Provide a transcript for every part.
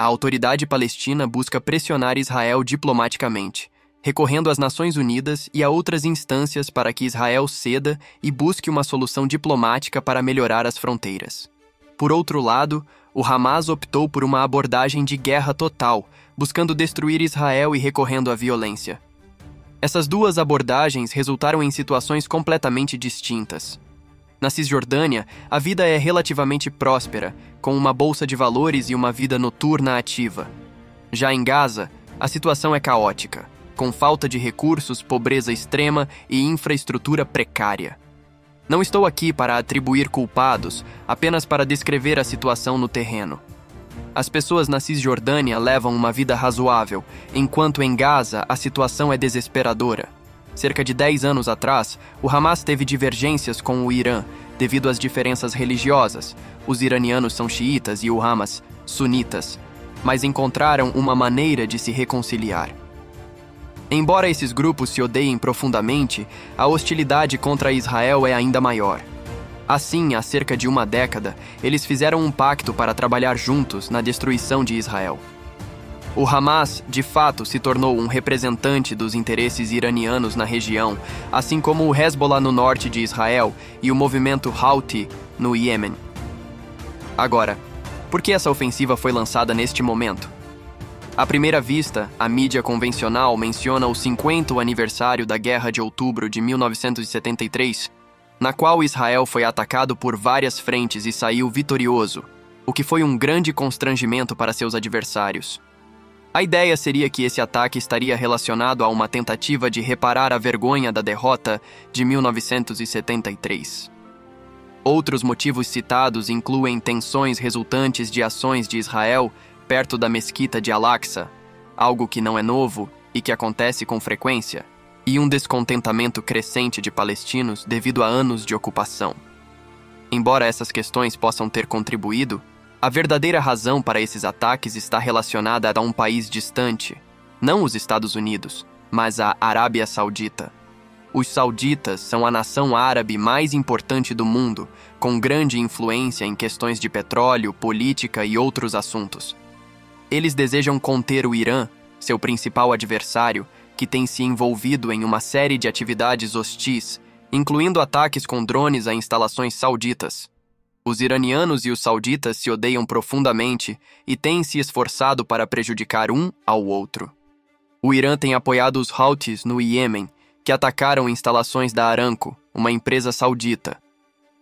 a autoridade palestina busca pressionar Israel diplomaticamente, recorrendo às Nações Unidas e a outras instâncias para que Israel ceda e busque uma solução diplomática para melhorar as fronteiras. Por outro lado, o Hamas optou por uma abordagem de guerra total, buscando destruir Israel e recorrendo à violência. Essas duas abordagens resultaram em situações completamente distintas. Na Cisjordânia, a vida é relativamente próspera, com uma bolsa de valores e uma vida noturna ativa. Já em Gaza, a situação é caótica, com falta de recursos, pobreza extrema e infraestrutura precária. Não estou aqui para atribuir culpados, apenas para descrever a situação no terreno. As pessoas na Cisjordânia levam uma vida razoável, enquanto em Gaza a situação é desesperadora. Cerca de 10 anos atrás, o Hamas teve divergências com o Irã, devido às diferenças religiosas. Os iranianos são xiitas e o Hamas, sunitas, mas encontraram uma maneira de se reconciliar. Embora esses grupos se odeiem profundamente, a hostilidade contra Israel é ainda maior. Assim, há cerca de uma década, eles fizeram um pacto para trabalhar juntos na destruição de Israel. O Hamas, de fato, se tornou um representante dos interesses iranianos na região, assim como o Hezbollah no norte de Israel e o movimento Houthi no Iêmen. Agora, por que essa ofensiva foi lançada neste momento? À primeira vista, a mídia convencional menciona o 50º aniversário da Guerra de Outubro de 1973, na qual Israel foi atacado por várias frentes e saiu vitorioso, o que foi um grande constrangimento para seus adversários. A ideia seria que esse ataque estaria relacionado a uma tentativa de reparar a vergonha da derrota de 1973. Outros motivos citados incluem tensões resultantes de ações de Israel perto da mesquita de Al-Aqsa, algo que não é novo e que acontece com frequência, e um descontentamento crescente de palestinos devido a anos de ocupação. Embora essas questões possam ter contribuído, a verdadeira razão para esses ataques está relacionada a um país distante, não os Estados Unidos, mas a Arábia Saudita. Os sauditas são a nação árabe mais importante do mundo, com grande influência em questões de petróleo, política e outros assuntos. Eles desejam conter o Irã, seu principal adversário, que tem se envolvido em uma série de atividades hostis, incluindo ataques com drones a instalações sauditas. Os iranianos e os sauditas se odeiam profundamente e têm se esforçado para prejudicar um ao outro. O Irã tem apoiado os Houthis no Iêmen, que atacaram instalações da Aramco, uma empresa saudita.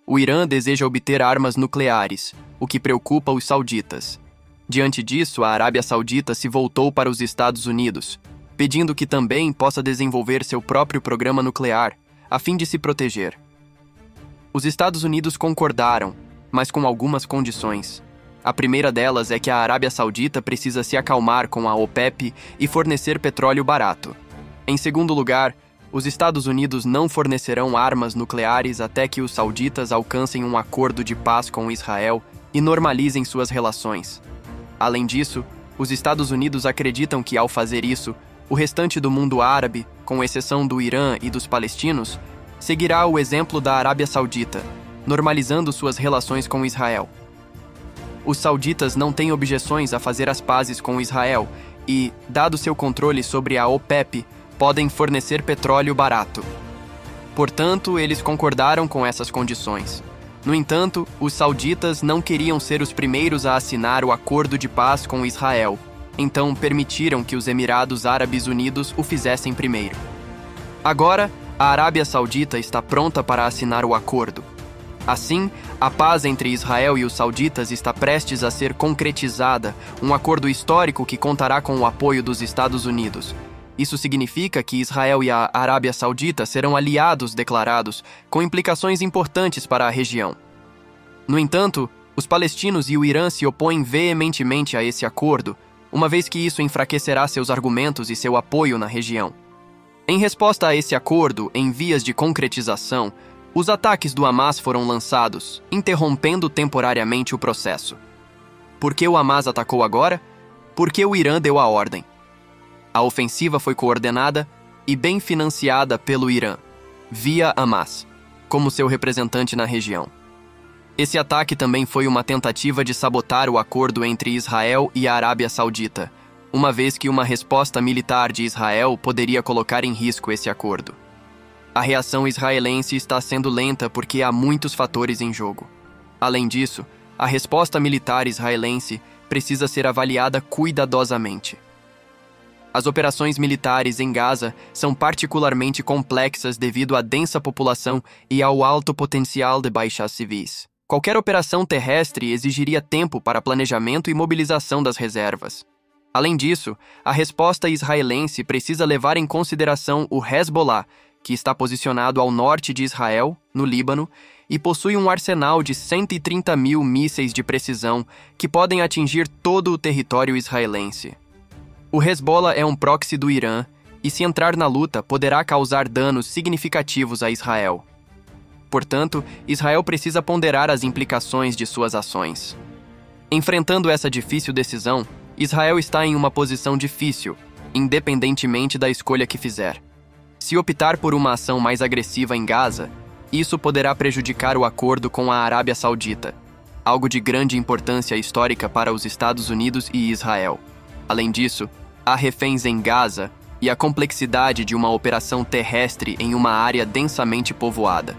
O Irã deseja obter armas nucleares, o que preocupa os sauditas. Diante disso, a Arábia Saudita se voltou para os Estados Unidos, pedindo que também possa desenvolver seu próprio programa nuclear, a fim de se proteger. Os Estados Unidos concordaram, mas com algumas condições. A primeira delas é que a Arábia Saudita precisa se acalmar com a OPEP e fornecer petróleo barato. Em segundo lugar, os Estados Unidos não fornecerão armas nucleares até que os sauditas alcancem um acordo de paz com Israel e normalizem suas relações. Além disso, os Estados Unidos acreditam que, ao fazer isso, o restante do mundo árabe, com exceção do Irã e dos palestinos, seguirá o exemplo da Arábia Saudita, normalizando suas relações com Israel. Os sauditas não têm objeções a fazer as pazes com Israel e, dado seu controle sobre a OPEP, podem fornecer petróleo barato. Portanto, eles concordaram com essas condições. No entanto, os sauditas não queriam ser os primeiros a assinar o acordo de paz com Israel, então permitiram que os Emirados Árabes Unidos o fizessem primeiro. Agora, a Arábia Saudita está pronta para assinar o acordo. Assim, a paz entre Israel e os sauditas está prestes a ser concretizada, um acordo histórico que contará com o apoio dos Estados Unidos. Isso significa que Israel e a Arábia Saudita serão aliados declarados, com implicações importantes para a região. No entanto, os palestinos e o Irã se opõem veementemente a esse acordo, uma vez que isso enfraquecerá seus argumentos e seu apoio na região. Em resposta a esse acordo, em vias de concretização, os ataques do Hamas foram lançados, interrompendo temporariamente o processo. Por que o Hamas atacou agora? Porque o Irã deu a ordem. A ofensiva foi coordenada e bem financiada pelo Irã, via Hamas, como seu representante na região. Esse ataque também foi uma tentativa de sabotar o acordo entre Israel e a Arábia Saudita, uma vez que uma resposta militar de Israel poderia colocar em risco esse acordo. A reação israelense está sendo lenta porque há muitos fatores em jogo. Além disso, a resposta militar israelense precisa ser avaliada cuidadosamente. As operações militares em Gaza são particularmente complexas devido à densa população e ao alto potencial de baixas civis. Qualquer operação terrestre exigiria tempo para planejamento e mobilização das reservas. Além disso, a resposta israelense precisa levar em consideração o Hezbollah, que está posicionado ao norte de Israel, no Líbano, e possui um arsenal de 130 mil mísseis de precisão que podem atingir todo o território israelense. O Hezbollah é um proxy do Irã e, se entrar na luta, poderá causar danos significativos a Israel. Portanto, Israel precisa ponderar as implicações de suas ações. Enfrentando essa difícil decisão, Israel está em uma posição difícil, independentemente da escolha que fizer. Se optar por uma ação mais agressiva em Gaza, isso poderá prejudicar o acordo com a Arábia Saudita, algo de grande importância histórica para os Estados Unidos e Israel. Além disso, há reféns em Gaza e a complexidade de uma operação terrestre em uma área densamente povoada.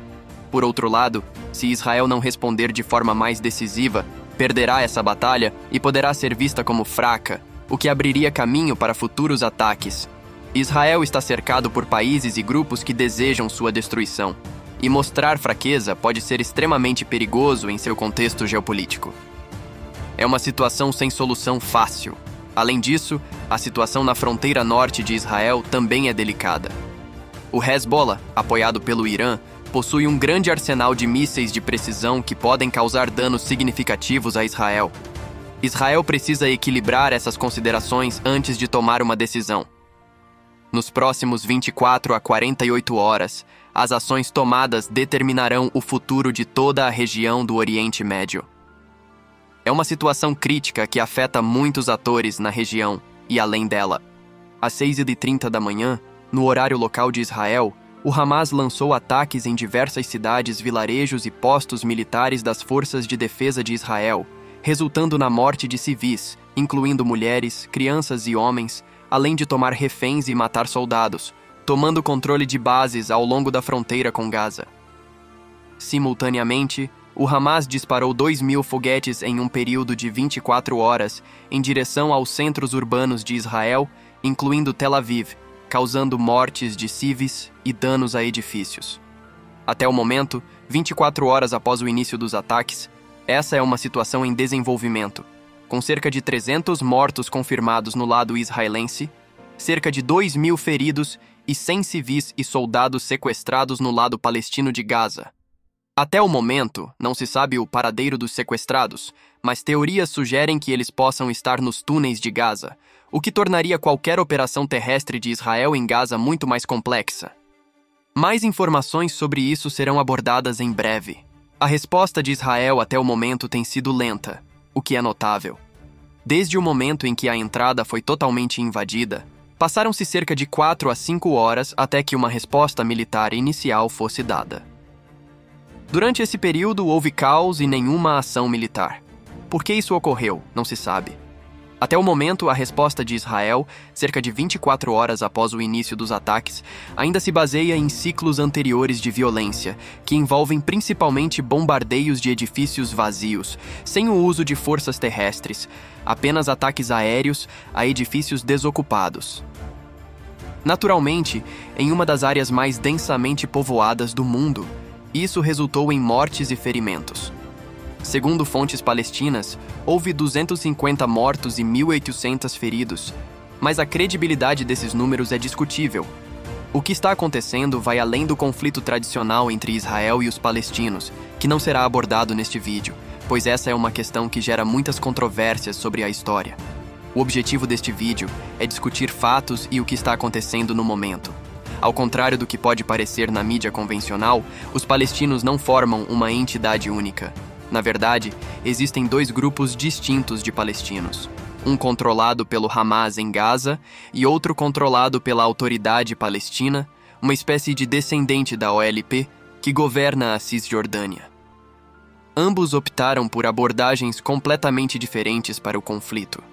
Por outro lado, se Israel não responder de forma mais decisiva, perderá essa batalha e poderá ser vista como fraca, o que abriria caminho para futuros ataques. Israel está cercado por países e grupos que desejam sua destruição, e mostrar fraqueza pode ser extremamente perigoso em seu contexto geopolítico. É uma situação sem solução fácil. Além disso, a situação na fronteira norte de Israel também é delicada. O Hezbollah, apoiado pelo Irã, possui um grande arsenal de mísseis de precisão que podem causar danos significativos a Israel. Israel precisa equilibrar essas considerações antes de tomar uma decisão. Nos próximos 24 a 48 horas, as ações tomadas determinarão o futuro de toda a região do Oriente Médio. É uma situação crítica que afeta muitos atores na região e além dela. Às 6h30 da manhã, no horário local de Israel, o Hamas lançou ataques em diversas cidades, vilarejos e postos militares das Forças de Defesa de Israel, resultando na morte de civis, incluindo mulheres, crianças e homens, além de tomar reféns e matar soldados, tomando controle de bases ao longo da fronteira com Gaza. Simultaneamente, o Hamas disparou 2.000 foguetes em um período de 24 horas em direção aos centros urbanos de Israel, incluindo Tel Aviv, causando mortes de civis e danos a edifícios. Até o momento, 24 horas após o início dos ataques, essa é uma situação em desenvolvimento, com cerca de 300 mortos confirmados no lado israelense, cerca de 2.000 feridos e 100 civis e soldados sequestrados no lado palestino de Gaza. Até o momento, não se sabe o paradeiro dos sequestrados, mas teorias sugerem que eles possam estar nos túneis de Gaza, o que tornaria qualquer operação terrestre de Israel em Gaza muito mais complexa. Mais informações sobre isso serão abordadas em breve. A resposta de Israel até o momento tem sido lenta, o que é notável. Desde o momento em que a entrada foi totalmente invadida, passaram-se cerca de 4 a 5 horas até que uma resposta militar inicial fosse dada. Durante esse período houve caos e nenhuma ação militar. Por que isso ocorreu, não se sabe. Até o momento, a resposta de Israel, cerca de 24 horas após o início dos ataques, ainda se baseia em ciclos anteriores de violência, que envolvem principalmente bombardeios de edifícios vazios, sem o uso de forças terrestres, apenas ataques aéreos a edifícios desocupados. Naturalmente, em uma das áreas mais densamente povoadas do mundo, isso resultou em mortes e ferimentos. Segundo fontes palestinas, houve 250 mortos e 1.800 feridos, mas a credibilidade desses números é discutível. O que está acontecendo vai além do conflito tradicional entre Israel e os palestinos, que não será abordado neste vídeo, pois essa é uma questão que gera muitas controvérsias sobre a história. O objetivo deste vídeo é discutir fatos e o que está acontecendo no momento. Ao contrário do que pode parecer na mídia convencional, os palestinos não formam uma entidade única. Na verdade, existem dois grupos distintos de palestinos. Um controlado pelo Hamas em Gaza e outro controlado pela Autoridade Palestina, uma espécie de descendente da OLP que governa a Cisjordânia. Ambos optaram por abordagens completamente diferentes para o conflito.